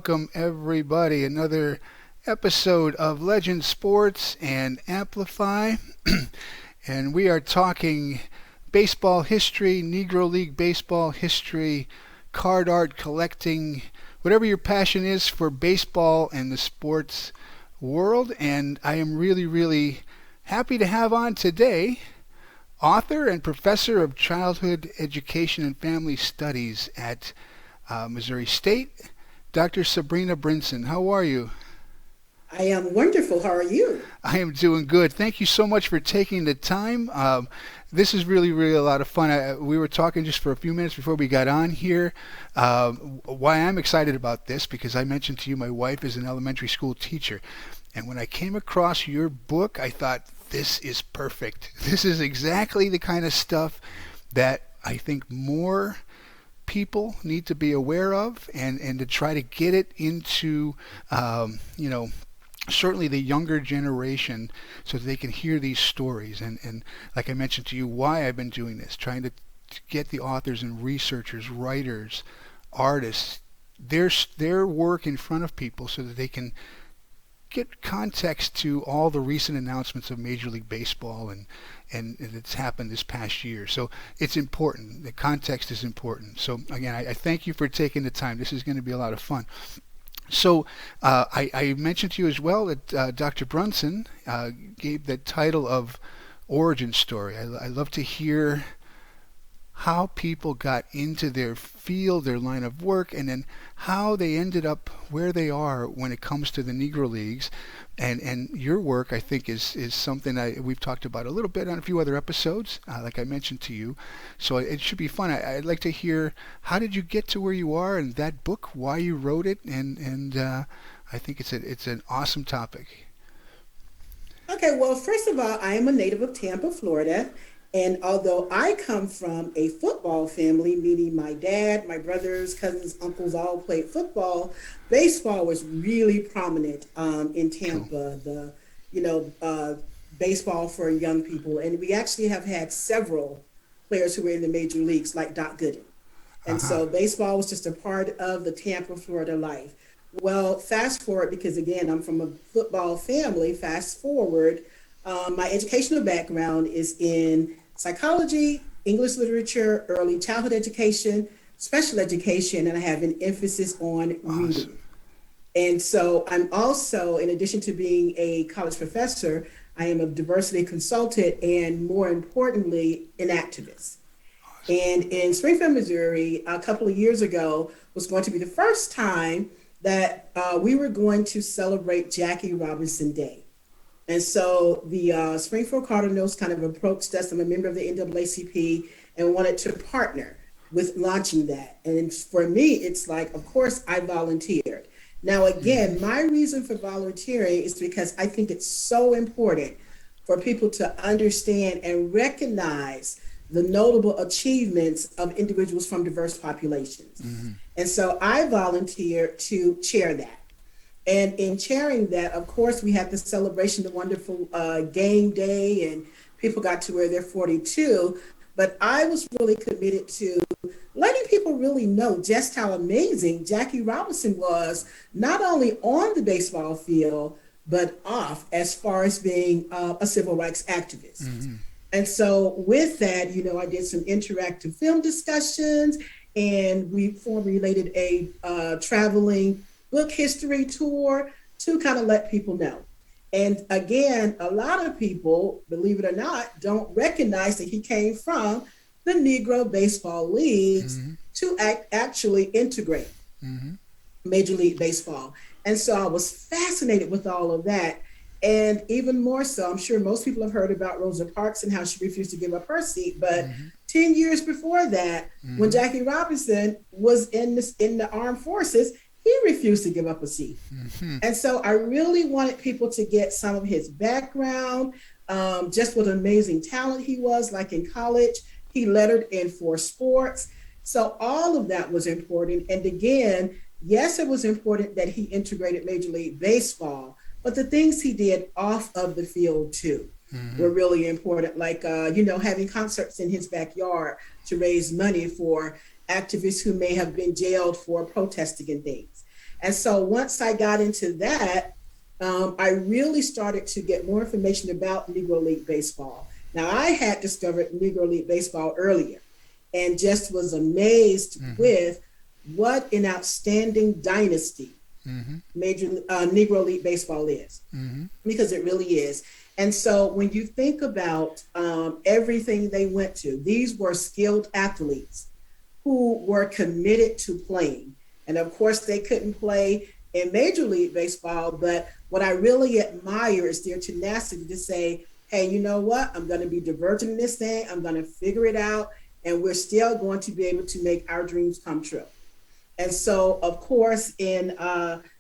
welcome everybody. Another episode of Legend Sports and Amplify. And we are talking baseball history, Negro League baseball history, card art collecting, whatever your passion is for baseball and the sports world. And I am really happy to have on today author and professor of childhood education and family studies at Missouri State, Dr. Sabrina Brinson. How are you? I am wonderful. How are you? I am doing good. Thank you so much for taking the time. This is really a lot of fun. We were talking just for a few minutes before we got on here. Why I'm excited about this, because I mentioned to you my wife is an elementary school teacher. And when I came across your book, I thought, this is perfect. This is exactly the kind of stuff that I think more people need to be aware of, and to try to get it into, certainly the younger generation, so that they can hear these stories. And like I mentioned to you, why I've been doing this, trying to get the authors and researchers, writers, artists, their work in front of people so that they can get context to all the recent announcements of Major League Baseball and it's happened this past year. So it's important. The context is important. So again, I thank you for taking the time. This is going to be a lot of fun. So I mentioned to you as well that Dr. Brunson gave the title of Origin Story. I love to hear how people got into their field, their line of work, and then how they ended up where they are when it comes to the Negro Leagues. And your work, I think, is something we've talked about a little bit on a few other episodes, like I mentioned to you. So it should be fun. I'd like to hear, how did you get to where you are, and that book, why you wrote it, and I think it's an awesome topic. Okay, well, first of all, I am a native of Tampa, Florida. And although I come from a football family, meaning my dad, my brothers, cousins, uncles all played football, baseball was really prominent in Tampa. Cool. Baseball for young people. And we actually have had several players who were in the major leagues, like Doc Gooden. And so baseball was just a part of the Tampa, Florida life. Well, fast forward, because again, I'm from a football family, fast forward, my educational background is in psychology, English literature, early childhood education, special education, and I have an emphasis on reading. And so I'm also, in addition to being a college professor, I am a diversity consultant and, more importantly, an activist. And in Springfield, Missouri, a couple of years ago was going to be the first time that we were going to celebrate Jackie Robinson Day. And so the Springfield Cardinals kind of approached us. I'm a member of the NAACP and wanted to partner with launching that. And for me, it's like, of course, I volunteered. Now, again, my reason for volunteering is because I think it's so important for people to understand and recognize the notable achievements of individuals from diverse populations. Mm-hmm. And so I volunteered to chair that. And in chairing that, of course, we had the celebration, the wonderful game day, and people got to wear their 42. But I was really committed to letting people really know just how amazing Jackie Robinson was, not only on the baseball field, but off, as far as being a civil rights activist. Mm-hmm. And so with that, I did some interactive film discussions, and we formulated a traveling book history tour to kind of let people know. And again, a lot of people, believe it or not, don't recognize that he came from the Negro Baseball Leagues to actually integrate Major League Baseball. And so I was fascinated with all of that. And even more so, I'm sure most people have heard about Rosa Parks and how she refused to give up her seat. But 10 years before that, when Jackie Robinson was in the armed forces, he refused to give up a seat. And so I really wanted people to get some of his background, just what an amazing talent he was. Like in college, he lettered in 4 sports. So all of that was important. And again, yes, it was important that he integrated Major League Baseball, but the things he did off of the field too were really important. Like, having concerts in his backyard to raise money for activists who may have been jailed for protesting and things. And so once I got into that, I really started to get more information about Negro League Baseball. Now, I had discovered Negro League Baseball earlier and just was amazed Mm-hmm. with what an outstanding dynasty Mm-hmm. Major Negro League Baseball is, Mm-hmm. because it really is. And so when you think about everything they went to, these were skilled athletes who were committed to playing. And of course, they couldn't play in Major League Baseball, but what I really admire is their tenacity to say, hey, you know what? I'm going to be divergent in this thing. I'm going to figure it out. And we're still going to be able to make our dreams come true. And so, of course, in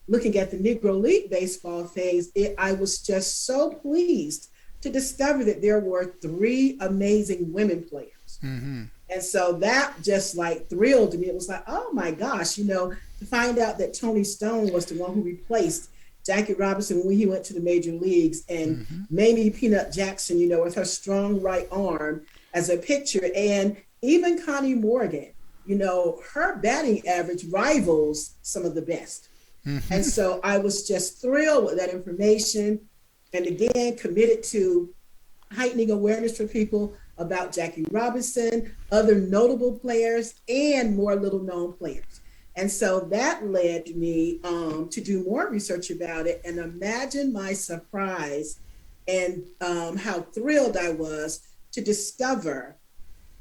looking at the Negro League Baseball things, I was just so pleased to discover that there were three amazing women players. Mm-hmm. And so that just like thrilled me. It was like, oh my gosh, to find out that Tony Stone was the one who replaced Jackie Robinson when he went to the major leagues, and Mm-hmm. Mamie Peanut Jackson, with her strong right arm as a pitcher, and even Connie Morgan, her batting average rivals some of the best. And Mm-hmm. so I was just thrilled with that information, and again, committed to heightening awareness for people about Jackie Robinson, other notable players, and more little known players. And so that led me to do more research about it. And imagine my surprise and how thrilled I was to discover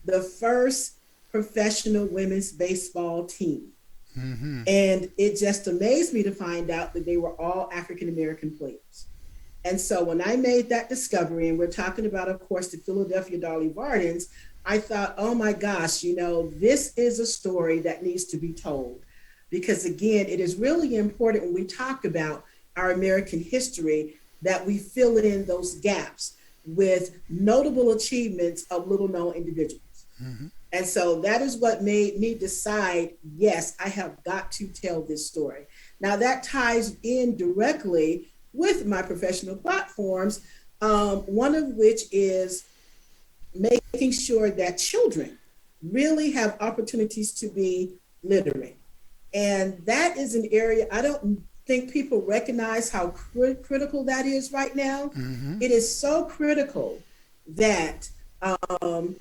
the first professional women's baseball team. Mm-hmm. And it just amazed me to find out that they were all African American players. And so when I made that discovery, and we're talking about, of course, the Philadelphia Dolly Vardens, I thought, oh my gosh, this is a story that needs to be told. Because again, it is really important when we talk about our American history that we fill in those gaps with notable achievements of little known individuals. Mm-hmm. And so that is what made me decide, yes, I have got to tell this story. Now that ties in directly with my professional platforms, one of which is making sure that children really have opportunities to be literate. And that is an area I don't think people recognize how critical that is right now. Mm-hmm. It is so critical that um,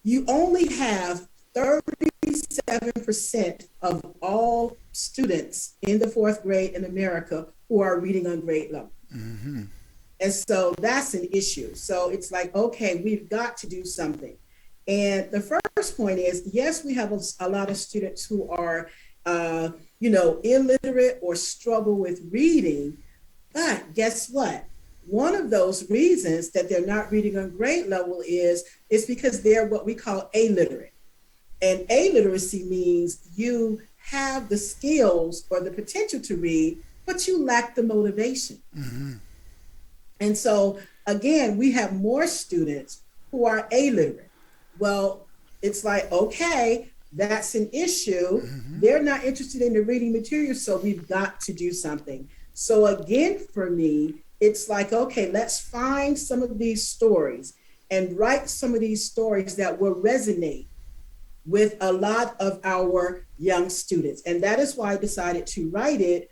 you only have 37% of all students in the fourth grade in America who are reading on grade level. Mm-hmm. And so that's an issue. So it's like, okay, we've got to do something. And the first point is, yes, we have a lot of students who are, illiterate or struggle with reading. But guess what? One of those reasons that they're not reading on grade level is because they're what we call illiterate. And illiteracy means you have the skills or the potential to read, but you lack the motivation. Mm-hmm. And so, again, we have more students who are illiterate. Well, it's like, okay, that's an issue. Mm-hmm. They're not interested in the reading material, so we've got to do something. So, again, for me, it's like, okay, let's find some of these stories and write some of these stories that will resonate with a lot of our young students. And that is why I decided to write it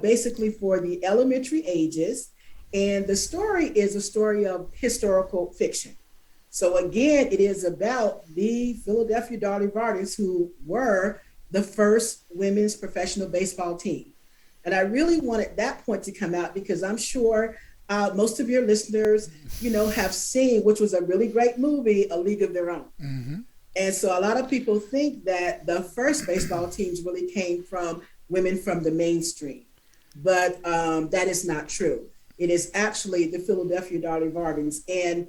basically for the elementary ages. And the story is a story of historical fiction. So again, it is about the Philadelphia Dolly Vardens, who were the first women's professional baseball team. And I really wanted that point to come out because I'm sure most of your listeners, have seen, which was a really great movie, A League of Their Own. Mm-hmm. And so a lot of people think that the first baseball teams really came from women from the mainstream, but that is not true. It is actually the Philadelphia Dolly Vardens, and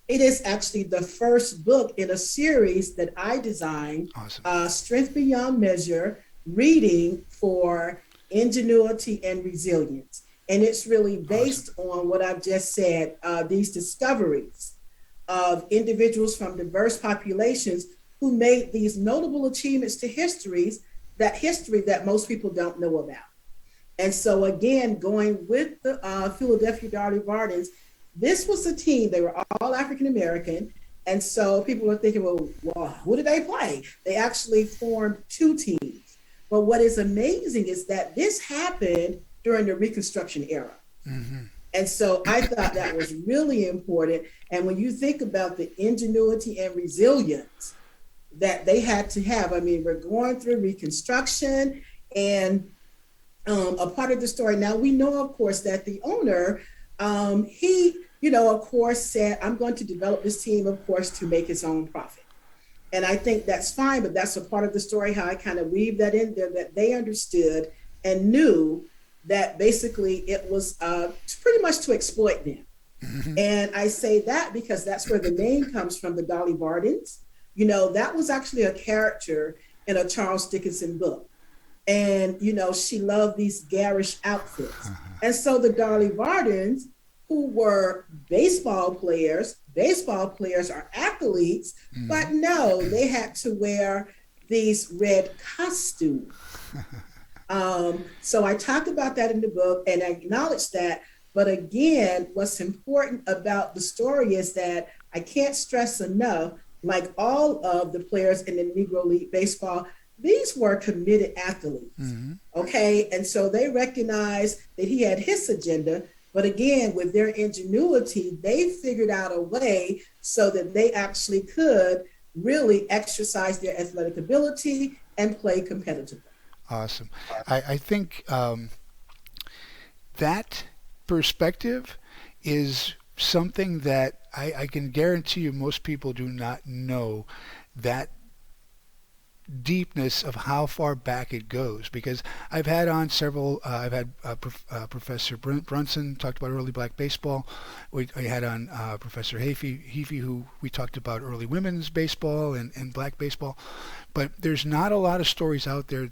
it is actually the first book in a series that I designed, Awesome. Strength Beyond Measure, Reading for Ingenuity and Resilience. And it's really based on what I've just said, these discoveries of individuals from diverse populations who made these notable achievements to history that most people don't know about. And so again, going with the Philadelphia Dolly Vardens, this was a team, they were all African American. And so people were thinking, well, who did they play? They actually formed two teams. But what is amazing is that this happened during the Reconstruction era. Mm-hmm. And so I thought that was really important. And when you think about the ingenuity and resilience that they had to have, I mean, we're going through Reconstruction, and a part of the story. Now we know, of course, that the owner, he, of course, said, "I'm going to develop this team, of course, to make his own profit." And I think that's fine, but that's a part of the story, how I kind of weave that in there, that they understood and knew that basically it was pretty much to exploit them. Mm-hmm. And I say that because that's where the name comes from, the Dolly Vardens. That was actually a character in a Charles Dickinson book. And, she loved these garish outfits. And so the Dolly Vardens, who were baseball players are athletes, Mm-hmm. but no, they had to wear these red costumes. So I talked about that in the book and I acknowledged that. But again, what's important about the story is that I can't stress enough, like all of the players in the Negro League Baseball, these were committed athletes. Mm-hmm. Okay. And so they recognized that he had his agenda. But again, with their ingenuity, they figured out a way so that they actually could really exercise their athletic ability and play competitively. Awesome. I think that perspective is something that I can guarantee you most people do not know that deepness of how far back it goes, because I've had on several I've had Professor Brunson talked about early black baseball. I had on Professor Heafy, who we talked about early women's baseball and black baseball, but there's not a lot of stories out there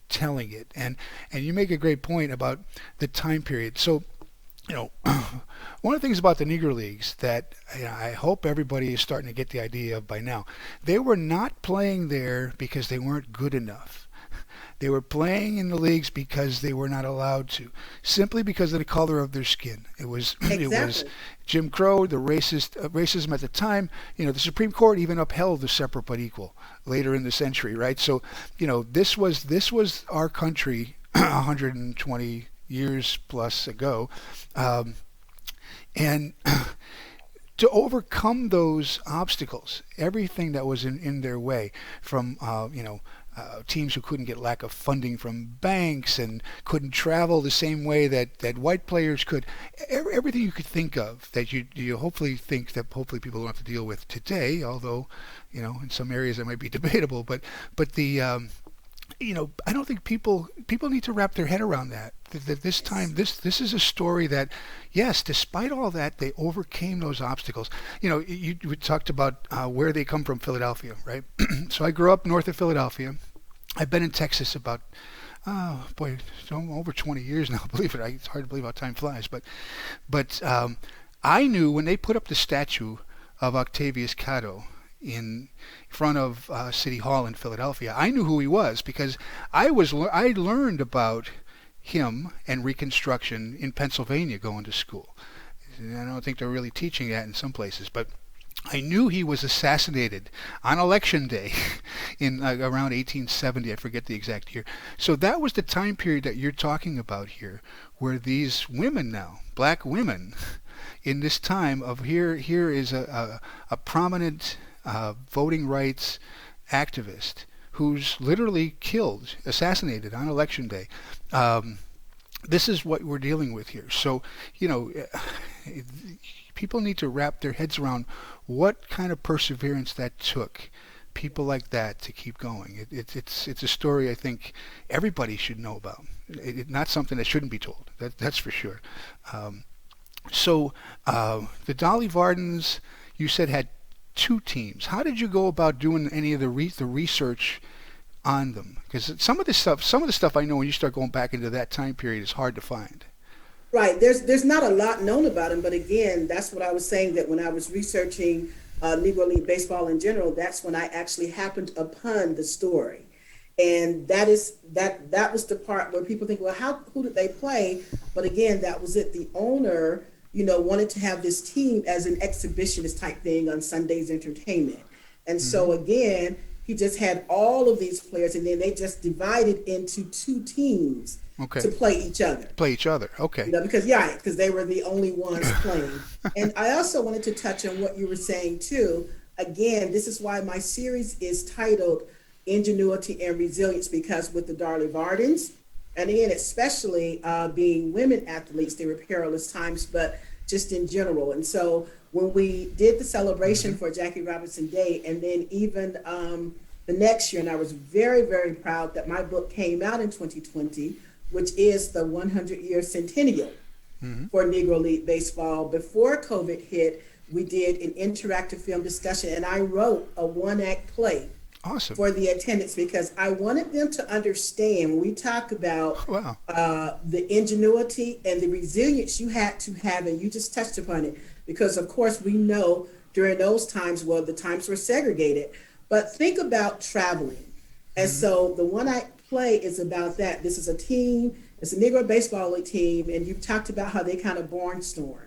telling it, and you make a great point about the time period. So one of the things about the Negro Leagues that I hope everybody is starting to get the idea of by now, they were not playing there because they weren't good enough. They were playing in the leagues because they were not allowed to, simply because of the color of their skin. It was Exactly. it was Jim Crow, the racism at the time. The Supreme Court even upheld the separate but equal later in the century, right? So, this was our country 120 years plus ago, and to overcome those obstacles, everything that was in their way, from teams who couldn't get lack of funding from banks and couldn't travel the same way that white players could, everything you could think of that you hopefully think that hopefully people don't have to deal with today, although in some areas it might be debatable, but the I don't think people need to wrap their head around that. That this time, this is a story that, yes, despite all that, they overcame those obstacles. You talked about where they come from, Philadelphia, right? So I grew up north of Philadelphia. I've been in Texas about, oh boy, over 20 years now. Believe it, it's hard to believe how time flies. But I knew when they put up the statue of Octavius Catto in front of City Hall in Philadelphia, I knew who he was because I learned about him and Reconstruction in Pennsylvania going to school. I don't think they're really teaching that in some places, but I knew he was assassinated on election day in around 1870. I forget the exact year. So that was the time period that you're talking about here, where these women now, black women, in this time of here is a prominent voting rights activist who's literally assassinated on election day. This is what we're dealing with here. So, people need to wrap their heads around what kind of perseverance that took people like that to keep going. It's a story I think everybody should know about. Not something that shouldn't be told. That's for sure. So the Dolly Vardens, you said, had two teams. How did you go about doing any of the research on them? Because some of the stuff I know when you start going back into that time period is hard to find. Right. There's not a lot known about him, but again, that's what I was saying, that when I was researching Negro League baseball in general, that's when I actually happened upon the story. And that was the part where people think, well, who did they play? But again, that was it. The owner, wanted to have this team as an exhibitionist type thing on Sunday's entertainment. And so again, he just had all of these players, and then they just divided into two teams Okay. to play each other. Play each other. Okay. Because yeah, because they were the only ones playing. And I also wanted to touch on what you were saying too. Again, this is why my series is titled Ingenuity and Resilience, because with the Dolly Vardens, and again, especially being women athletes, they were perilous times, but just in general. And so when we did the celebration for Jackie Robinson Day, and then even the next year, and I was very, very proud that my book came out in 2020, which is the 100-year centennial for Negro League Baseball. Before COVID hit, we did an interactive film discussion, and I wrote a one-act play Awesome. for the attendants because I wanted them to understand when we talk about Wow. the ingenuity and the resilience you had to have, and you just touched upon it, because of course we know during those times, well, the times were segregated, but think about traveling. And so the one act play is about that. This is a team, it's a Negro Baseball League team, and you've talked about how they kind of barnstorm.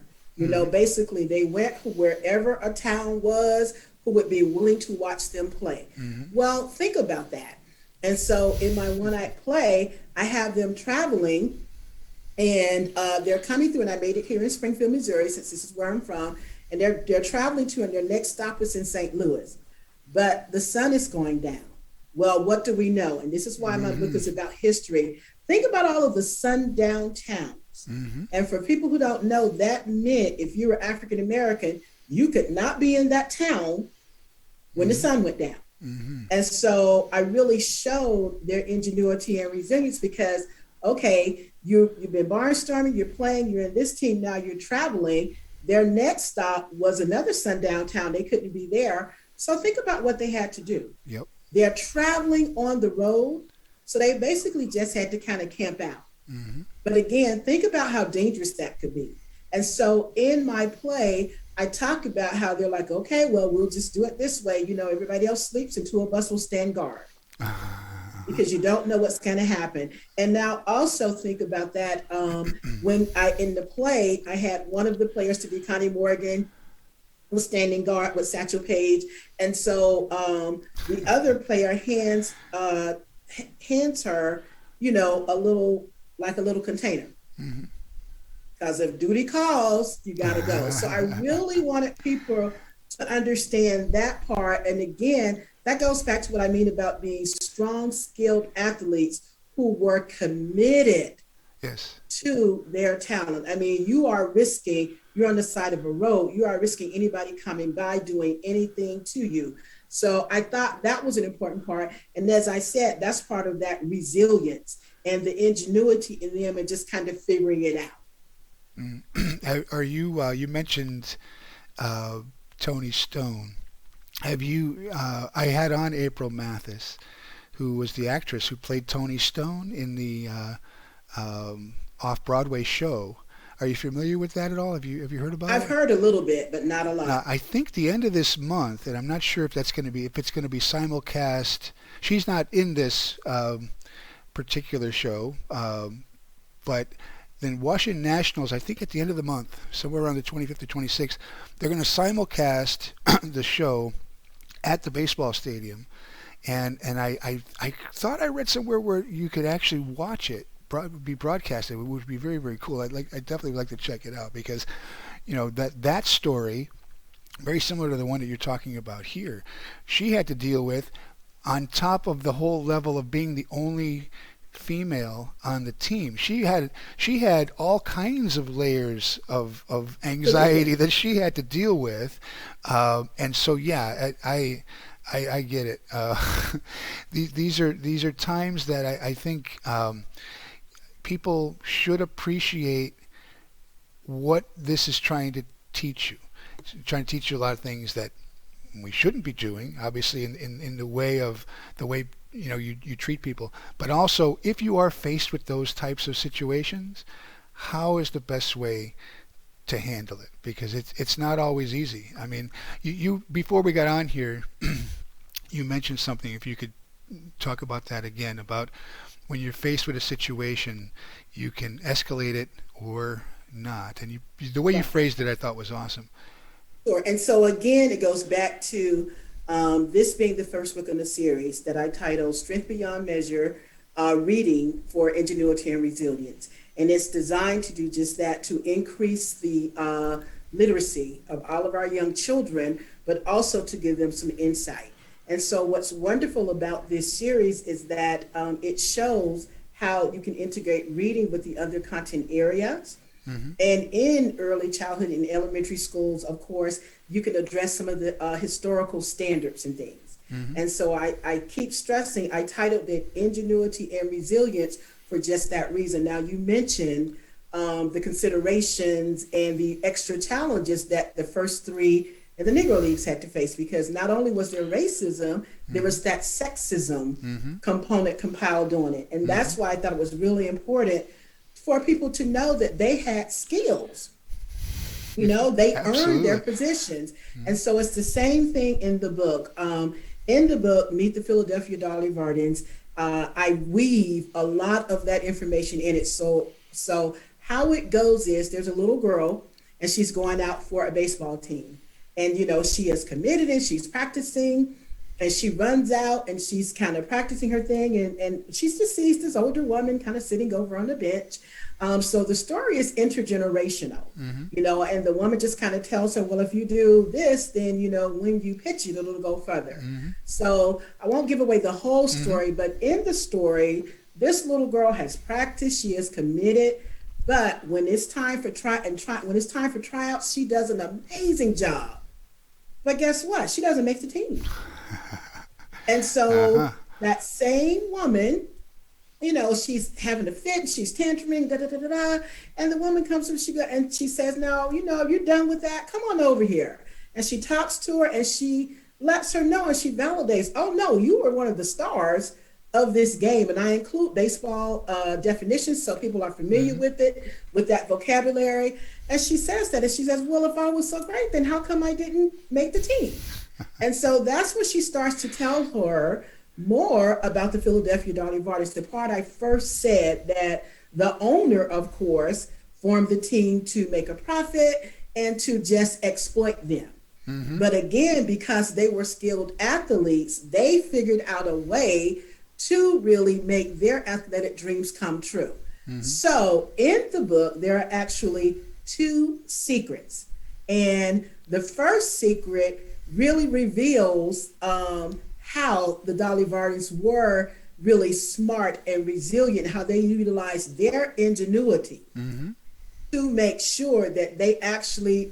Basically they went wherever a town was who would be willing to watch them play. Well, think about that. And so in my one act play, I have them traveling, and they're coming through, and I made it here in Springfield, Missouri, since this is where I'm from, and they're traveling to, and their next stop is in St. Louis. But the sun is going down. Well, what do we know? And this is why my book is about history. Think about all of the sundown towns. And for people who don't know, that meant if you were African American, you could not be in that town when the sun went down. And so I really showed their ingenuity and resilience because, okay, you've been barnstorming, you're playing, you're in this team, now you're traveling. Their next stop was another sundown town. They couldn't be there. So think about what they had to do. Yep. They're traveling on the road. So they basically just had to kind of camp out. But again, think about how dangerous that could be. And so in my play, I talk about how they're like, okay, well, we'll just do it this way. Everybody else sleeps and two of us will stand guard because you don't know what's going to happen. And now also think about that. When in the play, I had one of the players to be Connie Morgan, was standing guard with Satchel Paige. And so the other player hands her, a little container. Because if duty calls, you got to go. So I really wanted people to understand that part. And again, that goes back to what I mean about being strong, skilled athletes who were committed to their talent. I mean, you're on the side of a road, you are risking anybody coming by doing anything to you. So I thought that was an important part. And as I said, that's part of that resilience and the ingenuity in them and just kind of figuring it out. Are you? You mentioned Tony Stone. Have you? I had on April Mathis, who was the actress who played Tony Stone in the off-Broadway show. Are you familiar with that at all? Have you heard about it? I've heard a little bit, but not a lot. I think the end of this month, and I'm not sure if it's going to be simulcast. She's not in this particular show, but then Washington Nationals, I think at the end of the month, somewhere around the 25th or 26th, they're going to simulcast the show at the baseball stadium. And I thought I read somewhere where you could actually watch it be broadcasted, which would be very, very cool. I definitely would like to check it out because, that story, very similar to the one that you're talking about here, she had to deal with on top of the whole level of being the only female on the team. She had all kinds of layers of anxiety that she had to deal with, and so yeah, I get it. These are times that I think people should appreciate what this is trying to teach you. It's trying to teach you a lot of things that we shouldn't be doing, obviously, in the way you treat people. But also, if you are faced with those types of situations, how is the best way to handle it? Because it's not always easy. I mean, you before we got on here, you mentioned something. If you could talk about that again, about when you're faced with a situation, you can escalate it or not. And the way you phrased it, I thought was awesome. Sure. And so again, it goes back to This being the first book in the series that I titled Strength Beyond Measure, Reading for Ingenuity and Resilience. And it's designed to do just that, to increase the literacy of all of our young children, but also to give them some insight. And so what's wonderful about this series is that it shows how you can integrate reading with the other content areas. Mm-hmm. And in early childhood and elementary schools, of course, you can address some of the historical standards and things. Mm-hmm. And so I keep stressing, I titled it Ingenuity and Resilience for just that reason. Now, you mentioned the considerations and the extra challenges that the first three in the Negro Leagues had to face, because not only was there racism, there was that sexism component compiled on it. And that's why I thought it was really important for people to know that they had skills. You know, they earned their positions. And so it's the same thing in the book. In the book, Meet the Philadelphia Dolly Vardens, I weave a lot of that information in it. So how it goes is there's a little girl and she's going out for a baseball team. And, you know, she is committed and she's practicing, and she runs out and she's kind of practicing her thing. And she just sees this older woman kind of sitting over on the bench. So the story is intergenerational, you know, and the woman just kind of tells her, well, if you do this, then, you know, when you pitch it, it'll go further. So I won't give away the whole story, but in the story, this little girl has practiced, she is committed, but when it's time for tryouts, she does an amazing job. But guess what? She doesn't make the team. And so that same woman, you know, she's having a fit, she's tantruming, and the woman comes and she says, no, you know, you're done with that. Come on over here. And she talks to her and she lets her know, and she validates, oh no, you were one of the stars of this game. And I include baseball definitions so people are familiar with it, with that vocabulary. And she says that, and she says, well, if I was so great, then how come I didn't make the team? And so that's when she starts to tell her more about the Philadelphia Dolly Vardens. The part I first said, that the owner, of course, formed the team to make a profit and to just exploit them. But again, because they were skilled athletes, they figured out a way to really make their athletic dreams come true. So in the book, there are actually 2 secrets. And the first secret really reveals how the Dolly Vardens were really smart and resilient, how they utilized their ingenuity to make sure that they actually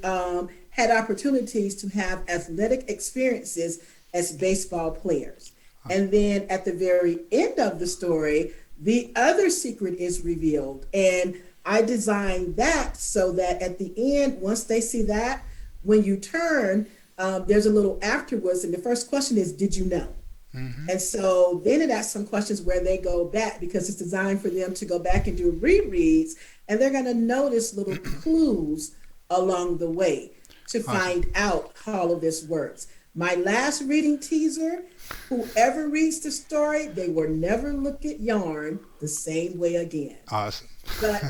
had opportunities to have athletic experiences as baseball players. And then at the very end of the story, the other secret is revealed. And I designed that so that at the end, once they see that, when you turn, there's a little afterwards. And the first question is, did you know? And so then it asks some questions where they go back, because it's designed for them to go back and do rereads. And they're going to notice little clues along the way to find out how all of this works. My last reading teaser, whoever reads the story, they will never look at yarn the same way again. Awesome. But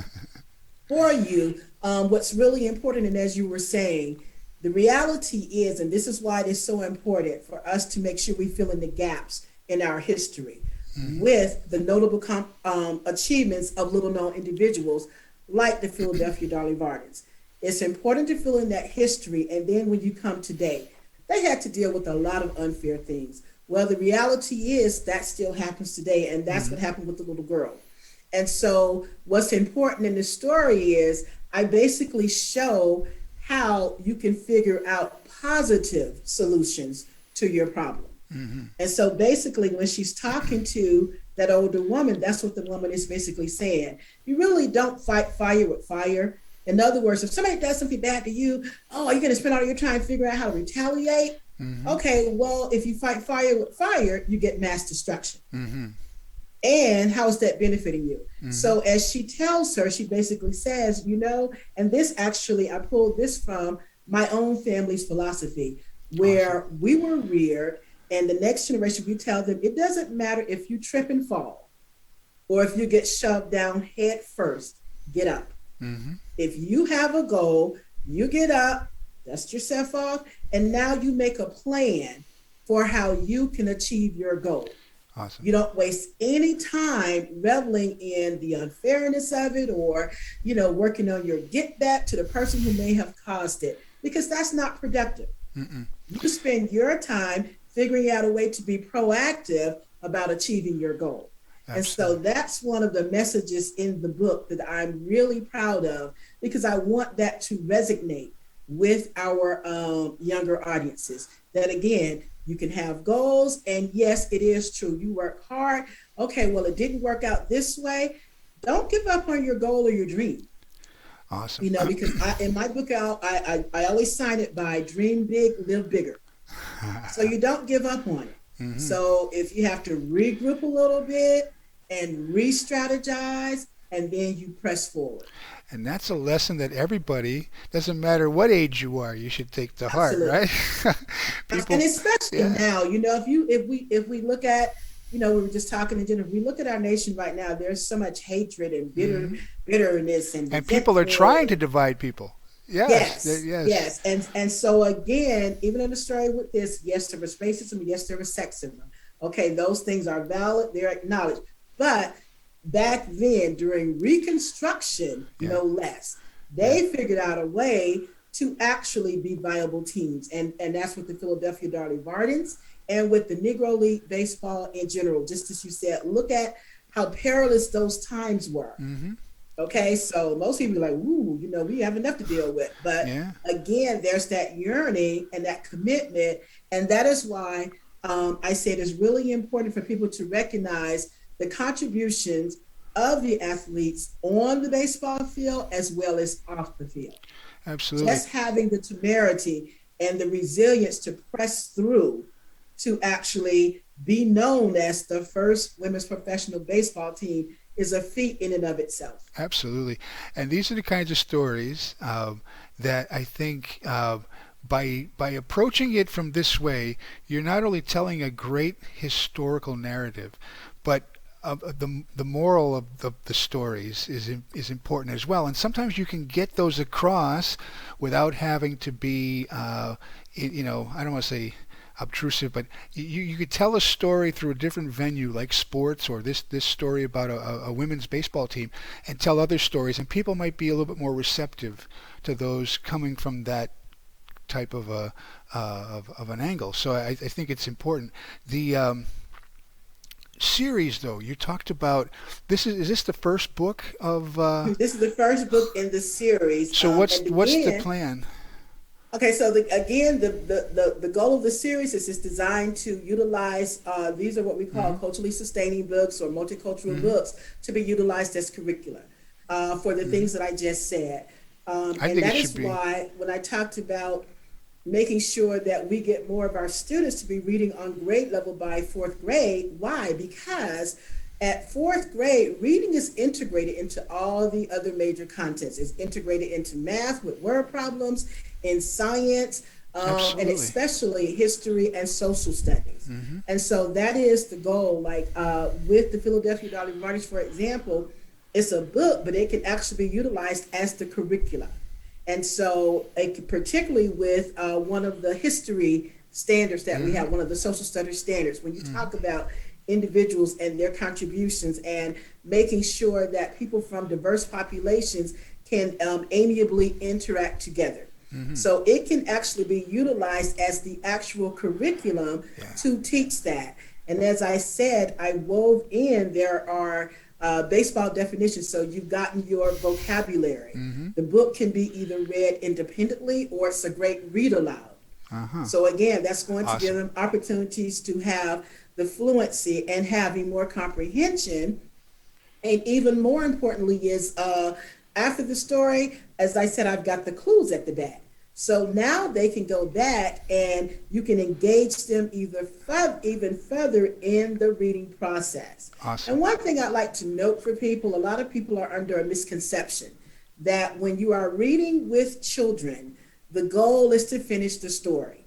for you, what's really important, and as you were saying, the reality is, and this is why it is so important for us to make sure we fill in the gaps in our history with the notable achievements of little-known individuals like the Philadelphia Dolly Vardens. It's important to fill in that history, and then when you come today, they had to deal with a lot of unfair things. Well, the reality is that still happens today, and that's what happened with the little girl. And so what's important in the story is I basically show how you can figure out positive solutions to your problem. And so basically when she's talking to that older woman, that's what the woman is basically saying. You really don't fight fire with fire. In other words, if somebody does something bad to you, oh, you're going to spend all your time figuring out how to retaliate? Okay, well, if you fight fire with fire, you get mass destruction. And how is that benefiting you? So as she tells her, she basically says, you know, and this actually, I pulled this from my own family's philosophy, where we were reared, and the next generation, we tell them, it doesn't matter if you trip and fall, or if you get shoved down head first, get up. If you have a goal, you get up, dust yourself off, and now you make a plan for how you can achieve your goal. Awesome. You don't waste any time reveling in the unfairness of it, or, working on your get back to the person who may have caused it, because that's not productive. Mm-mm. You spend your time figuring out a way to be proactive about achieving your goal. And so Absolutely. that's one of the messages in the book that I'm really proud of, because I want that to resonate with our younger audiences. That again, you can have goals, and yes, it is true. You work hard. Okay, well, it didn't work out this way. Don't give up on your goal or your dream. Awesome. Because in my book, I always sign it by dream big, live bigger. So you don't give up on it. Hmm. So if you have to regroup a little bit and re-strategize, and then you press forward. And that's a lesson that everybody, doesn't matter what age you are, you should take to heart, Absolutely. right? And People, especially yeah. now, if we look at, we were just talking in general, if we look at our nation right now, there's so much hatred and Hmm. bitterness and And people are resentment. trying to divide people. Yes, Yes, yes, yes. And so again, even in the story with this, yes, there was racism, yes, there was sexism. Okay, those things are valid, they're acknowledged. But back then, during Reconstruction, yeah, no less, yeah. they figured out a way to actually be viable teams. And that's with the Philadelphia Dolly Vardens and with the Negro League Baseball in general. Just as you said, look at how perilous those times were. Hmm. Okay, so most people are like, ooh, we have enough to deal with. But Yeah, again, there's that yearning and that commitment. And that is why I say it is really important for people to recognize the contributions of the athletes on the baseball field as well as off the field. absolutely. Just having the temerity and the resilience to press through to actually be known as the first women's professional baseball team is a feat in and of itself. Absolutely. And these are the kinds of stories that I think by approaching it from this way, you're not only telling a great historical narrative, but the moral of the stories is important as well. And sometimes you can get those across without having to be, I don't want to say obtrusive, but you could tell a story through a different venue like sports, or this story about a women's baseball team, and tell other stories, and people might be a little bit more receptive to those coming from that type of a of an angle. So I think it's important. The series, though, you talked about, is this the first book of This is the first book in the series. so And what's the again, plan? okay, so the goal of the series is it's designed to utilize, these are what we call Hmm. culturally sustaining books or multicultural Hmm. books to be utilized as curricula for the Hmm. things that I just said. I And think it that should is be. why when I talked about making sure that we get more of our students to be reading on grade level by fourth grade. Why? Because at fourth grade, reading is integrated into all the other major contents. It's integrated into math with word problems, in science, and Absolutely. especially history and social studies. Hmm. And so that is the goal. Like with the Philadelphia Dolly Vardens, for example, it's a book, but it can actually be utilized as the curricula. And so, particularly with one of the history standards that we Hmm. have, one of the social studies standards, when you Hmm. talk about individuals and their contributions and making sure that people from diverse populations can amiably interact together. Hmm. So it can actually be utilized as the actual curriculum Yeah. to teach that. And as I said, I wove in, there are baseball definitions. So you've gotten your vocabulary. Hmm. The book can be either read independently or it's a great read aloud. Uh-huh. So again, that's going to give Awesome. them opportunities to have the fluency and having more comprehension. And even more importantly is after the story, as I said, I've got the clues at the back. So now they can go back and you can engage them even further in the reading process. Awesome. And one thing I'd like to note for people, a lot of people are under a misconception that when you are reading with children, the goal is to finish the story.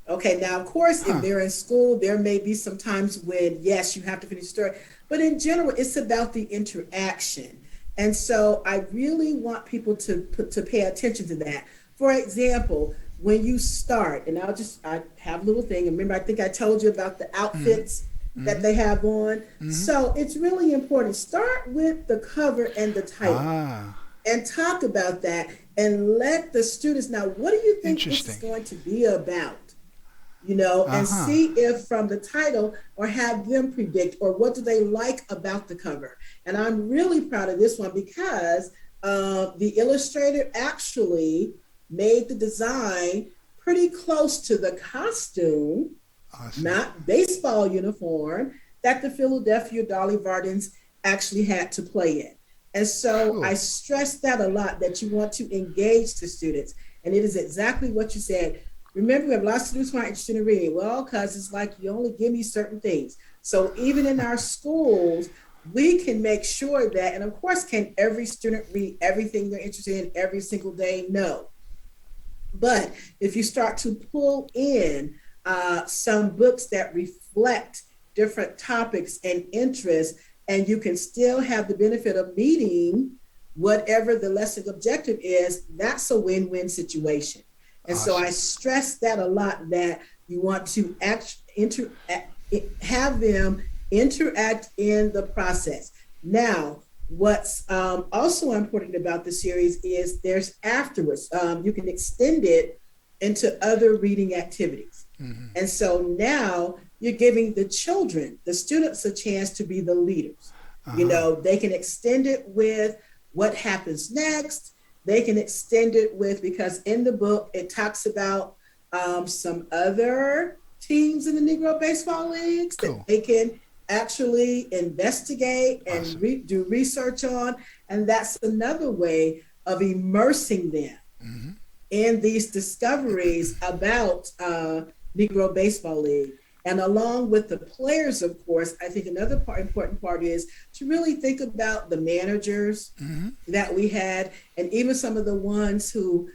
Okay, now of course, if Huh. they're in school, there may be some times when, yes, you have to finish the story, but in general, it's about the interaction. And so I really want people to pay attention to that. For example, when you start, and I have a little thing. Remember, I think I told you about the Mm-hmm. outfits that Mm-hmm. they have on. Mm-hmm. So it's really important. Start with the cover and the title Ah, and talk about that and let the students know, what do you think this is interesting. going to be about? And Uh-huh. see if from the title, or have them predict, or what do they like about the cover. And I'm really proud of this one because the illustrator actually made the design pretty close to the costume, Awesome. not baseball uniform, that the Philadelphia Dolly Vardens actually had to play in. And so I Cool. stress that a lot, that you want to engage the students. And it is exactly what you said. Remember, we have lots of students who aren't interested in reading. Well, because it's like you only give me certain things. So even in our schools, we can make sure that, and of course, can every student read everything they're interested in every single day? No. But if you start to pull in some books that reflect different topics and interests, and you can still have the benefit of meeting whatever the lesson objective is, that's a win-win situation. And so I Awesome. stress that a lot, that you want to have them interact in the process. Now, what's also important about the series is there's afterwards. You can extend it into other reading activities. Mm-hmm. And so now you're giving the children, the students, a chance to be the leaders. Uh-huh. They can extend it with what happens next. They can extend it with, because in the book, it talks about some other teams in the Negro Baseball Leagues that Cool. they can actually investigate and Awesome. do research on. And that's another way of immersing them Mm-hmm. in these discoveries about Negro Baseball League. And along with the players, of course, I think another important part is to really think about the managers Mm-hmm. that we had, and even some of the ones who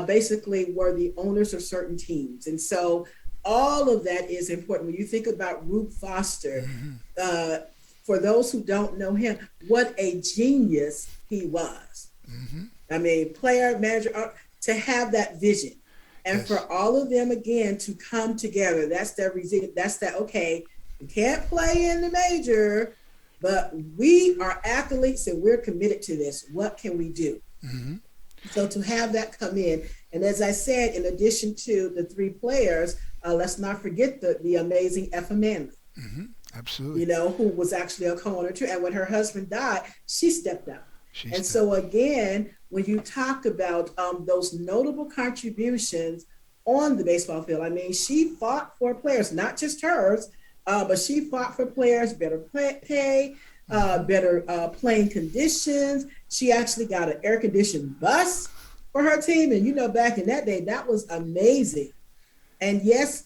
basically were the owners of certain teams. And so all of that is important. When you think about Rube Foster, Mm-hmm. uh, for those who don't know him, what a genius he was. Mm-hmm. I mean, player, manager, to have that vision. And Yes. for all of them again to come together, that's their resilience. That's that, okay, we can't play in the major, but we are athletes and we're committed to this. What can we do? Mm-hmm. So to have that come in, and as I said, in addition to the three players, let's not forget the amazing Effa Manley, Mm-hmm. Absolutely. who was actually a co-owner too. And when her husband died, she stepped up. She's And the. so again, when you talk about those notable contributions on the baseball field, I mean, she fought for players, not just hers, but she fought for players, better pay, Mm-hmm. better playing conditions. She actually got an air conditioned bus for her team. And back in that day, that was amazing. And yes,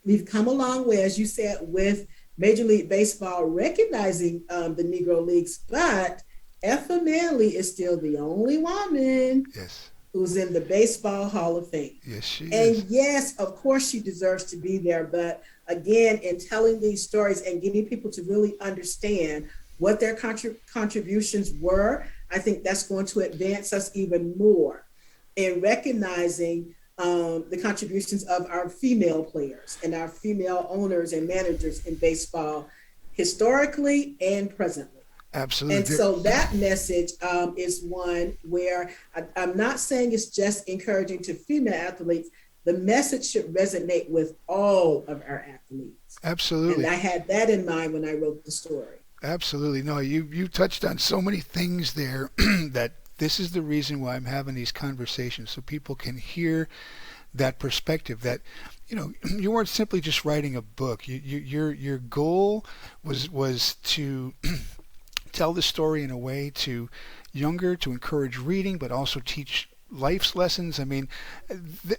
we've come a long way, as you said, with Major League Baseball recognizing the Negro Leagues, but Effa Manley is still the only woman Yes. who's in the Baseball Hall of Fame. Yes, she And is. yes, of course, she deserves to be there. But again, in telling these stories and getting people to really understand what their contributions were, I think that's going to advance us even more in recognizing the contributions of our female players and our female owners and managers in baseball, historically and presently. Absolutely. And so that message is one where I'm not saying it's just encouraging to female athletes. The message should resonate with all of our athletes. And Absolutely. I had that in mind when I wrote the story. Absolutely. No, you touched on so many things there that this is the reason why I'm having these conversations so people can hear that perspective that you weren't simply just writing a book. Your goal was to tell the story in a way to encourage reading, but also teach life's lessons. I mean,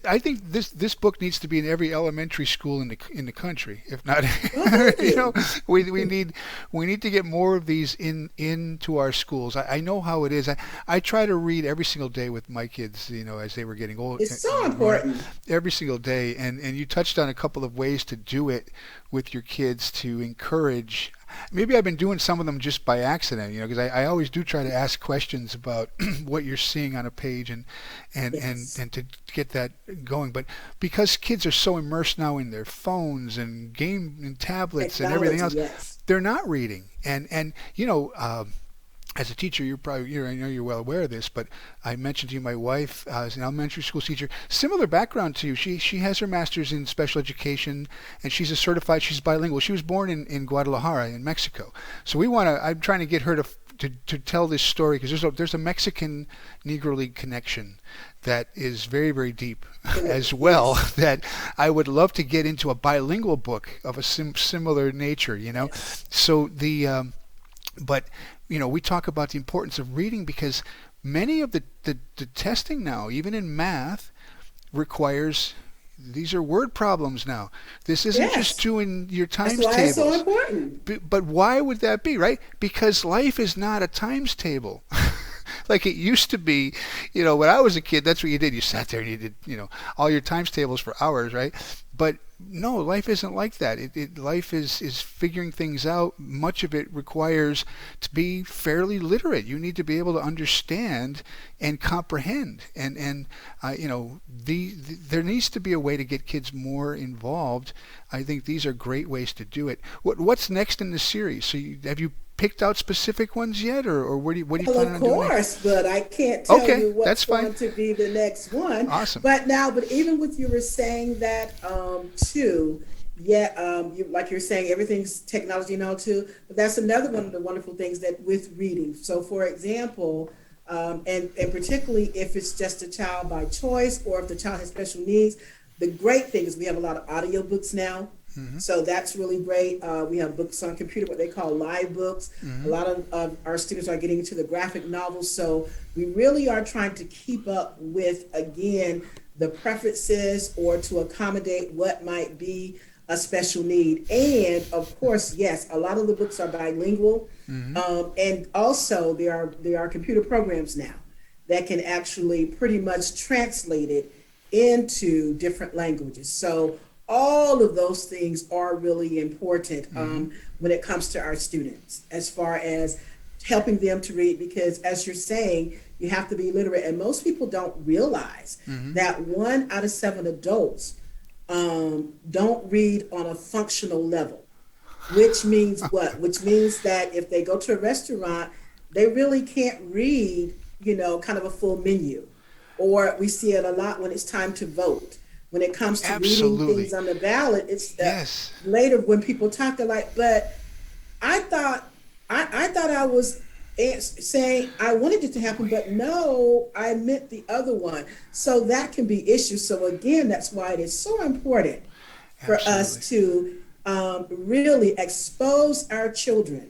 I think this book needs to be in every elementary school in the country. If not, Well, thank you know, you. we need to get more of these into our schools. I know how it is. I try to read every single day with my kids. As they were getting old, It's so growing up, important. every single day. And you touched on a couple of ways to do it with your kids to encourage. Maybe I've been doing some of them just by accident, because I always do try to ask questions about what you're seeing on a page Yes. and to get that going. But because kids are so immersed now in their phones and game and tablets and everything Technology, else, yes. they're not reading. And as a teacher, I know you're well aware of this, but I mentioned to you my wife is an elementary school teacher, similar background to you. She has her master's in special education, and she's bilingual. She was born in Guadalajara in Mexico. So I'm trying to get her to tell this story because there's a Mexican Negro League connection that is very, very deep as well Yes. that I would love to get into a bilingual book of a similar nature, Yes. So but we talk about the importance of reading because many of the testing now, even in math, requires these are word problems now. This isn't just Yes. doing your That's times why it's so tables. important. But why would that be, right? Because life is not a times table. Like it used to be, when I was a kid, that's what you did. You sat there and you did, all your times tables for hours, right? But no, life isn't like that. Life is figuring things out. Much of it requires to be fairly literate. You need to be able to understand and comprehend. There needs to be a way to get kids more involved. I think these are great ways to do it. What's next in the series? So have you picked out specific ones yet, or what do you Well, plan of on doing next? course, but I can't tell Okay, you what's that's fine. going to be the next one. Awesome. But even with you were saying that too, yeah, like you're saying, everything's technology now too. But that's another one of the wonderful things that with reading. So, for example, and particularly if it's just a child by choice or if the child has special needs, the great thing is we have a lot of audiobooks now. Hmm. So that's really great. We have books on computer, what they call live books. A Hmm. lot of our students are getting into the graphic novels. So we really are trying to keep up with, again, the preferences or to accommodate what might be a special need. And of course, yes, a lot of the books are bilingual. Hmm. And also there are computer programs now that can actually pretty much translate it into different languages. So all of those things are really important Hmm. when it comes to our students as far as helping them to read because as you're saying you have to be literate and most people don't realize Hmm. that 1 out of 7 adults don't read on a functional level, which means what? Which means that if they go to a restaurant, they really can't read, kind of a full menu. Or we see it a lot when it's time to vote. When it comes to reading things Absolutely. on the ballot, it's Yes. later when people talk, they're like, but I thought, I thought I was saying I wanted it to happen, but no, I meant the other one. So that can be issues. So again, that's why it is so important for Absolutely. us to really expose our children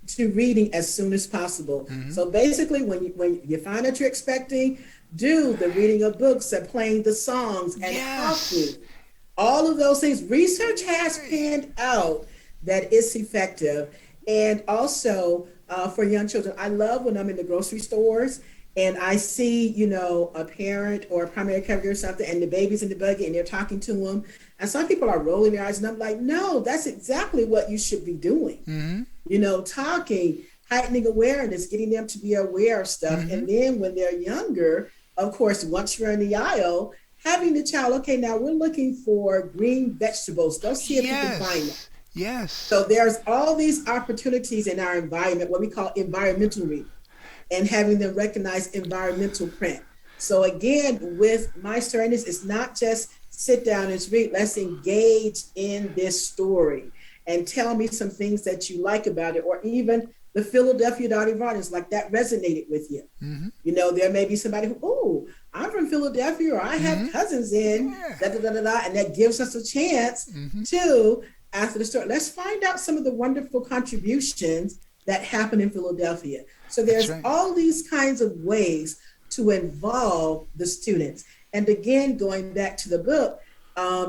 to reading as soon as possible. Hmm. So basically, when you find that you're expecting, do the reading of books and playing the songs and talking. Yes. All of those things. Research has panned out that it's effective. And also for young children, I love when I'm in the grocery stores and I see, a parent or a primary caregiver or something, and the baby's in the buggy and they're talking to them. And some people are rolling their eyes, and I'm like, no, that's exactly what you should be doing. Hmm. Talking, heightening awareness, getting them to be aware of stuff. Hmm. And then when they're younger, of course, once you're in the aisle, having the child, okay, now we're looking for green vegetables. Go see if you can find them. Yes. Yes. So there's all these opportunities in our environment, what we call environmental reading, and having them recognize environmental print. So again, with my stories, it's not just sit down and read. Let's engage in this story and tell me some things that you like about it, or even the Philadelphia Dolly Vardens, like that resonated with you. Hmm. There may be somebody who, oh, I'm from Philadelphia, or I Hmm. have cousins in Yeah. da da da da da, and that gives us a chance Hmm. to, after the story, let's find out some of the wonderful contributions that happen in Philadelphia. So That's there's right. all these kinds of ways to involve the students. And again, going back to the book,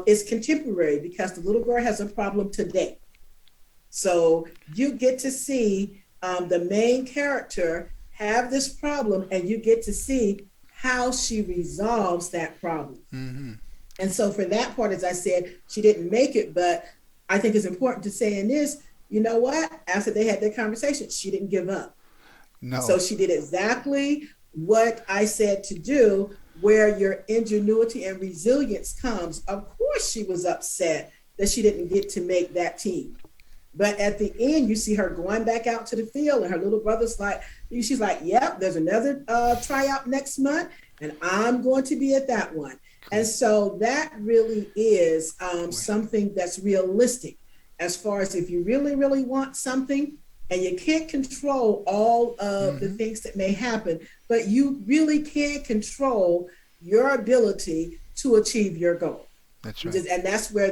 it's contemporary because the little girl has a problem today. So you get to see the main character have this problem, and you get to see how she resolves that problem. Hmm. And so for that part, as I said, she didn't make it, but I think it's important to say in this, you know what? After they had their conversation, she didn't give up. So No. she did exactly what I said to do, where your ingenuity and resilience comes. Of course, she was upset that she didn't get to make that team. But at the end, you see her going back out to the field, and her little brother's like, she's like, yep, there's another tryout next month, and I'm going to be at that one. And Cool. so that really is Boy. something that's realistic as far as if you really, really want something, and you can't control all of the Hmm. things that may happen, but you really can control your ability to achieve your goal. That's You right. just, and that's where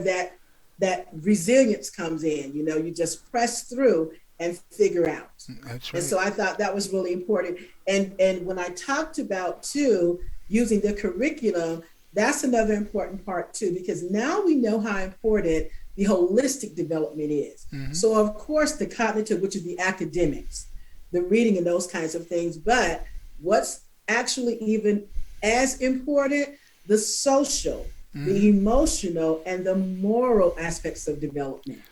that resilience comes in. You know, you just press through and figure out. That's And right. so I thought that was really important. And when I talked about too using the curriculum, that's another important part too, because now we know how important the holistic development is. Hmm. So of course the cognitive, which is the academics, the reading and those kinds of things, but what's actually even as important, the social, the Hmm. emotional, and the moral aspects of development.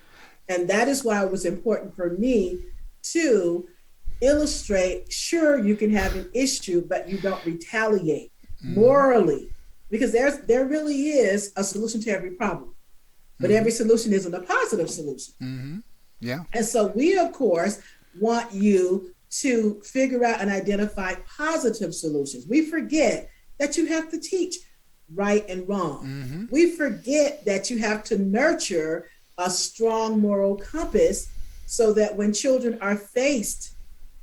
And that is why it was important for me to illustrate, sure, you can have an issue, but you don't retaliate Hmm. morally, because there really is a solution to every problem, but Hmm. every solution isn't a positive solution. Hmm. Yeah. And so we, of course, want you to figure out and identify positive solutions. We forget that you have to teach right and wrong. Hmm. We forget that you have to nurture a strong moral compass so that when children are faced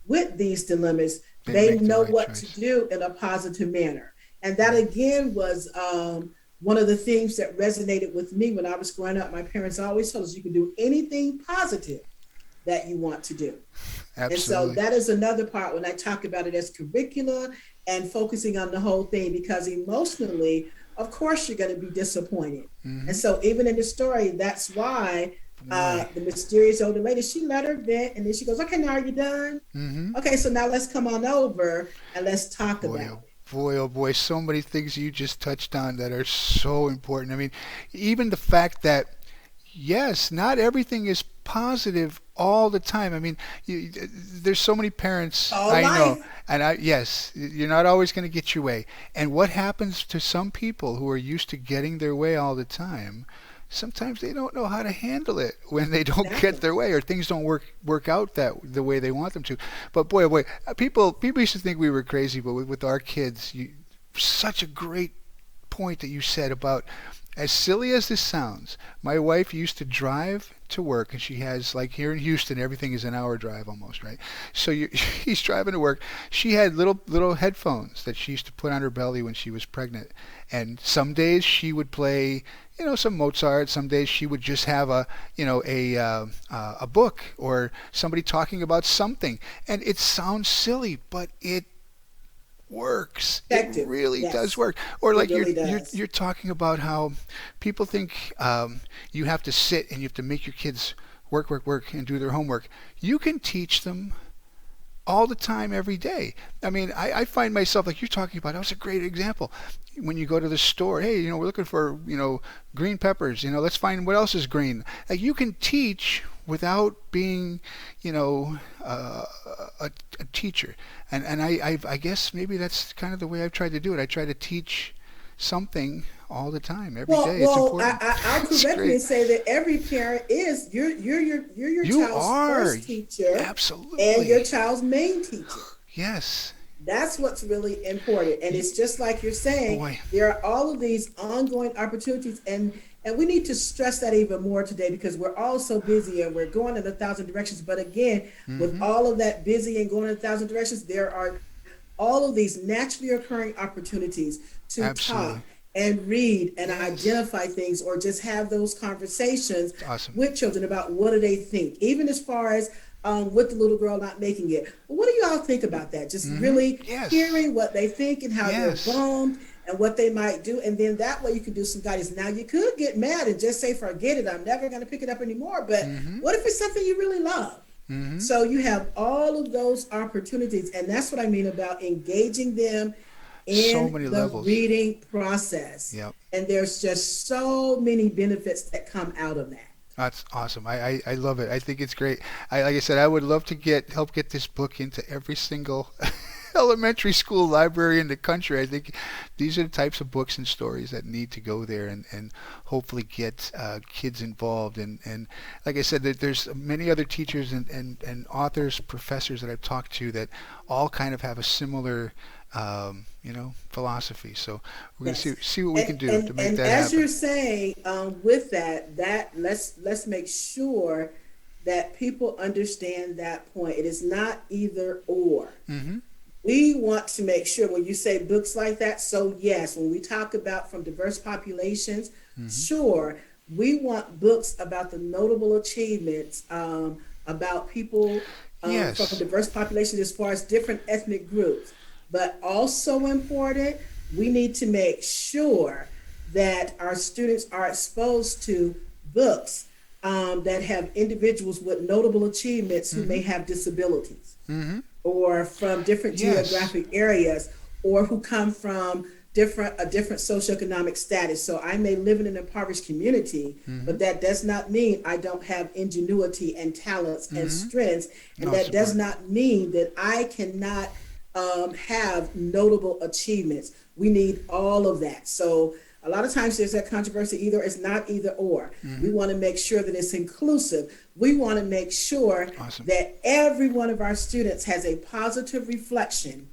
with these dilemmas, They they make the know right what to choice. do in a positive manner. And that Yeah. again was one of the things that resonated with me when I was growing up. My parents always told us you can do anything positive that you want to do. And so Absolutely. that is another part when I talk about it as curricula and focusing on the whole thing, because emotionally, of course, you're going to be disappointed. And Hmm. so even in the story, that's why Boy. the mysterious older lady, she let her vent, and then she goes, okay, now are you done? Hmm. Okay, so now let's come on over and let's talk Boy, oh about it. boy, oh boy, so many things you just touched on that are so important. I mean, even the fact that, yes, not everything is positive all the time. I mean, there's so many parents All I know, life. and yes, you're not always going to get your way. And what happens to some people who are used to getting their way all the time? Sometimes they don't know how to handle it when they don't get Exactly. their way or things don't work out that the way they want them to. But boy, oh boy, people used to think we were crazy, but with our kids, such a great point that you said about, as silly as this sounds, my wife used to drive to work, and she has, like here in Houston, everything is an hour drive almost, right? So she's driving to work. She had little headphones that she used to put on her belly when she was pregnant, and some days she would play, some Mozart. Some days she would just have a book or somebody talking about something, and it sounds silly, but it works. It Effective. really does Yes, work. Or it like you're really you're does. you're talking about how people think you have to sit and you have to make your kids work and do their homework. You can teach them all the time, every day. I mean, I find myself, like you're talking about. That was a great example. When you go to the store, hey, we're looking for green peppers. Let's find what else is green. Like you can teach without being, you know, uh, a teacher. And I guess maybe that's kind of the way I've tried to do it. I try to teach something all the time, every Well, day. It's well, important. I'll It's correct me great. and say that every parent is you're your You child's are. first teacher and your Absolutely. child's main teacher. Yes. That's what's really important. And Y- it's just like you're saying, Boy. there are all of these ongoing opportunities, and we need to stress that even more today because we're all so busy and we're going in a thousand directions. But again, with Hmm. all of that busy and going in a thousand directions, there are all of these naturally occurring opportunities to Absolutely. talk and read and Yes. identify things or just have those conversations Awesome. with children about what do they think, even as far as with the little girl not making it. But what do you all think about that? Just Hmm. really Yes. hearing what they think and how they're Yes. bummed and what they might do. And then that way you can do some guidance. Now you could get mad and just say, forget it. I'm never going to pick it up anymore. But Hmm. what if it's something you really love? Hmm. So you have all of those opportunities. And that's what I mean about engaging them So in many the levels. reading process. Yep. And there's just so many benefits that come out of that. That's awesome. I love it. I think it's great. Like I said, I would love to help get this book into every single elementary school library in the country. I think these are the types of books and stories that need to go there and hopefully get kids involved. And like I said, there's many other teachers and authors, professors that I've talked to that all kind of have a similar philosophy. So we're going to Yes. see what we can do to make And that as happen. you're saying, with that let's make sure that people understand that point. It is not either or. Mm-hmm. We want to make sure when you say books like that, so yes, when we talk about from diverse populations, Mm-hmm. sure, we want books about the notable achievements, about people from Yes. diverse populations as far as different ethnic groups. But also important, we need to make sure that our students are exposed to books that have individuals with notable achievements who Mm-hmm. may have disabilities Mm-hmm. or from different Yes. geographic areas or who come from different socioeconomic status. So I may live in an impoverished community, Mm-hmm. but that does not mean I don't have ingenuity and talents and Mm-hmm. strengths, and No, it's that does important. not mean that I cannot have notable achievements. We need all of that. So a lot of times there's that controversy, either it's not either or. Mm-hmm. We want to make sure that it's inclusive. We want to make sure Awesome. that every one of our students has a positive reflection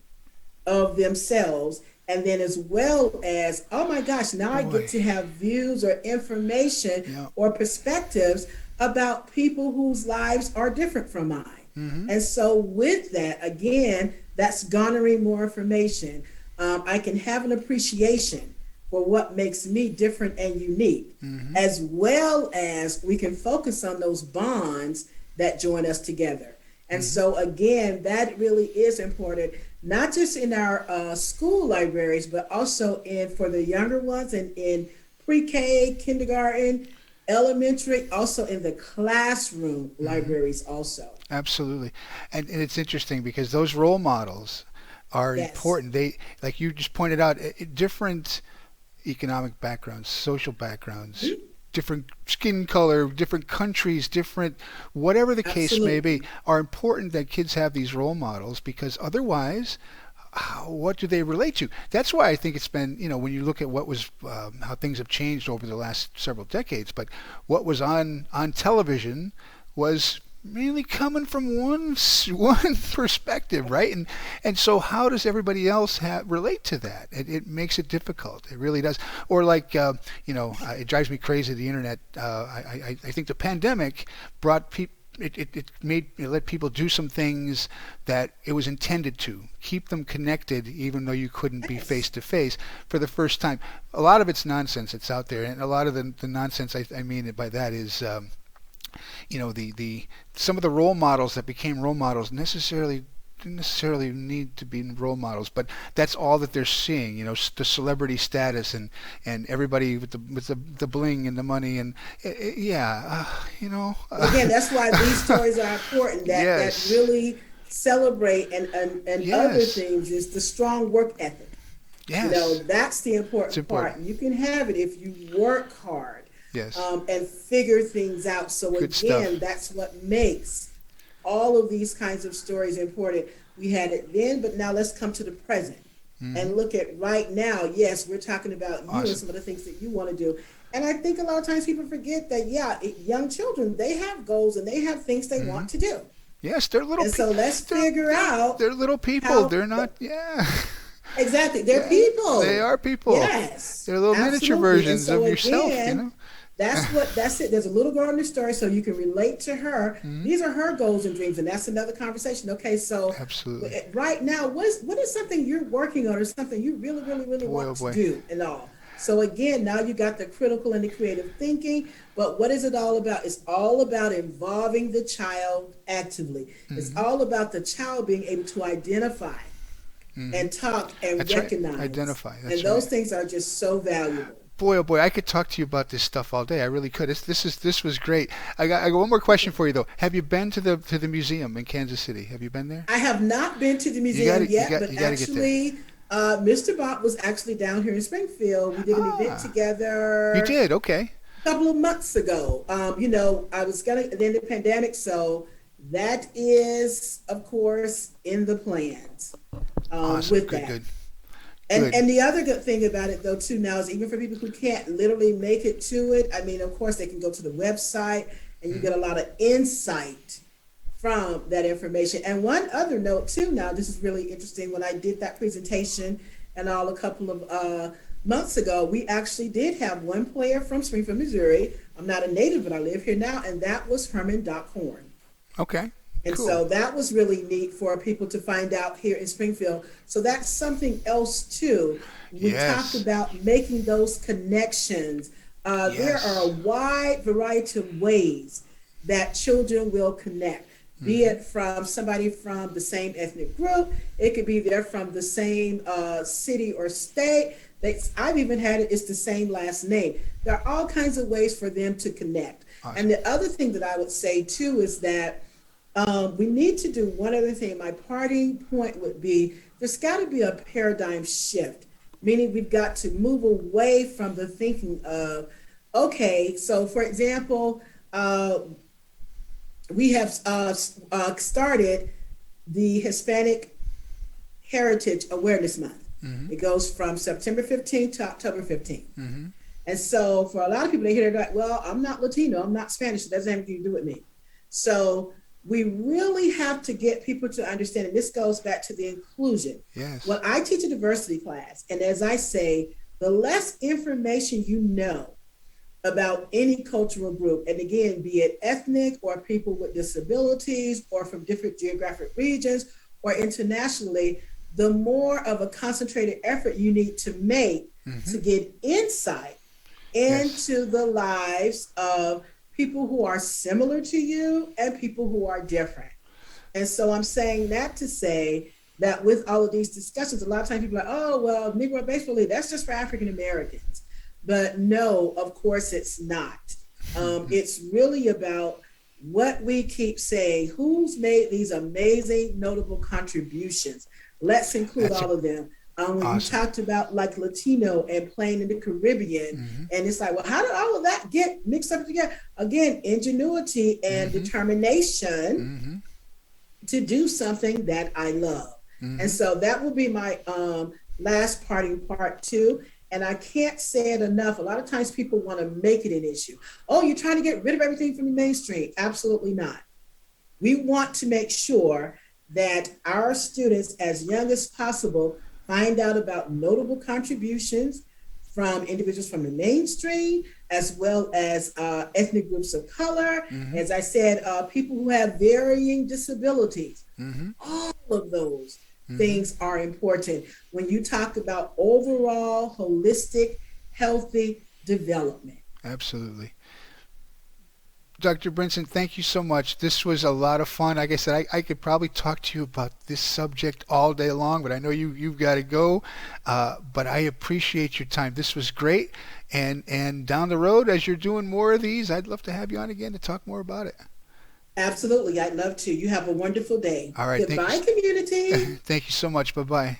of themselves, and then as well as, oh my gosh, now I get Boy. to have views or information Yeah. or perspectives about people whose lives are different from mine. Mm-hmm. And so with that, again, that's garnering more information. I can have an appreciation for what makes me different and unique, Mm-hmm. as well as we can focus on those bonds that join us together. And Mm-hmm. so, again, that really is important, not just in our school libraries, but also in for the younger ones and in pre-K, kindergarten, elementary, also in the classroom Mm-hmm. libraries also. Absolutely. And it's interesting because those role models are Yes. important. They, like you just pointed out, different economic backgrounds, social backgrounds, Mhm. different skin color, different countries, different whatever the case may be, Absolutely. are important that kids have these role models because otherwise, what do they relate to? That's why I think it's been, when you look at what was, how things have changed over the last several decades, but what was on television was mainly coming from one perspective, right? And so how does everybody else relate to that? It makes it difficult. It really does. Or like it drives me crazy. The internet. I think the pandemic brought people. It let people do some things that it was intended to keep them connected, even though you couldn't be face Yes. to face for the first time. A lot of it's nonsense. It's out there, and a lot of the nonsense I mean by that is the some of the role models that became role models necessarily didn't necessarily need to be role models, but that's all that they're seeing. The celebrity status and everybody with the bling and the money and yeah, But again, that's why these stories are important, that yes, really celebrate and other yes, things is the strong work ethic. yes. That's the It's important important. part. You can have it if you work hard Yes, and figure things out. So good again, stuff. that's what makes all of these kinds of stories important. We had it then, but now let's come to the present Hmm. and look at right now. Yes, we're talking about you and Awesome. some of the things that you want to do. And I think a lot of times people forget that, yeah, young children, they have goals and they have things they Hmm. want to do. Yes, they're little And so let's they're figure out they're little people. how, They're not. Yeah, exactly, they're yeah. They people. are people. Yes, They're little miniature absolutely. And versions so of yourself. again, that's it. There's a little girl in the story, so you can relate to her. Hmm. These are her goals and dreams, and that's another conversation. Okay, so Absolutely. right now, what is something you're working on, or something you really, really, really Boy, oh want to boy. do, and all. So again, now you got the critical and the creative thinking, but what is it all about? It's all about involving the child actively. It's Hmm. all about the child being able to identify Hmm. and talk and That's right. recognize, Identify. and That's those right. things are just so valuable. Boy, oh boy, I could talk to you about this stuff all day. I really could. This was great. I got one more question for you though. Have you been to the museum in Kansas City? Have you been there? I have not been to the You got museum to you yet, got but you got to get there. actually, Mr. Bob was actually down here in Springfield. We did an event Ah, you together. did. Okay. couple of months ago. I was gonna then the pandemic, so that is, of course, in the plans Awesome. with Good, that. good, And good. and the other good thing about it though too now is even for people who can't literally make it to it, I mean, of course, they can go to the website and you Mm. get a lot of insight from that information. And one other note too, now this is really interesting. When I did that presentation and all a couple of months ago, we actually did have one player from Springfield, Missouri. I'm not a native, but I live here now, and that was Herman Doc Horn. Okay. And Cool. so that was really neat for people to find out here in Springfield. So that's something else too. We talked Yes. about making those connections. There are a Yes. wide variety of ways that children will connect, be Hmm. it from somebody from the same ethnic group, it could be they're from the same city or state. I've even had it, it's the same last name. There are all kinds of ways for them to connect. And Awesome. the other thing that I would say too is that we need to do one other thing. My parting point would be there's got to be a paradigm shift, meaning we've got to move away from the thinking of, okay, so for example, we have started the Hispanic Heritage Awareness Month. Hmm. It goes from September 15th to October 15th. Hmm. And so for a lot of people, they hear that, well, I'm not Latino, I'm not Spanish, it doesn't have anything to do with me. So we really have to get people to understand, and this goes back to the inclusion. Yes. When I teach a diversity class, and as I say, the less information you know about any cultural group, and again, be it ethnic or people with disabilities or from different geographic regions or internationally, the more of a concentrated effort you need to make Hmm. to get insight Yes. into the lives of people who are similar to you and people who are different. And so I'm saying that to say that with all of these discussions, a lot of times people are like, oh, well, Negro Baseball League, that's just for African Americans. But no, of course it's not. It's really about what we keep saying, who's made these amazing, notable contributions. Let's include That's a, all of them. When you awesome. talked about like Latino and playing in the Caribbean, Hmm. and it's like, well, how did all of that get mixed up together? Again, ingenuity and Hmm. determination Hmm. to do something that I love. And Hmm. so that will be my last parting part too. And I can't say it enough. A lot of times people want to make it an issue. Oh, you're trying to get rid of everything from the mainstream. Absolutely not. We want to make sure that our students, as young as possible, find out about notable contributions from individuals from the mainstream, as well as ethnic groups of color. Hmm. As I said, people who have varying disabilities. Hmm. All of those Hmm. things are important when you talk about overall holistic, healthy development. Absolutely. Dr. Brinson, thank you so much. This was a lot of fun. Like I said, I could probably talk to you about this subject all day long, but I know you've got to go. But I appreciate your time. This was great. And down the road, as you're doing more of these, I'd love to have you on again to talk more about it. Absolutely. I'd love to. You have a wonderful day. All right. Thank Goodbye, community. you. Thank you so much. Bye bye.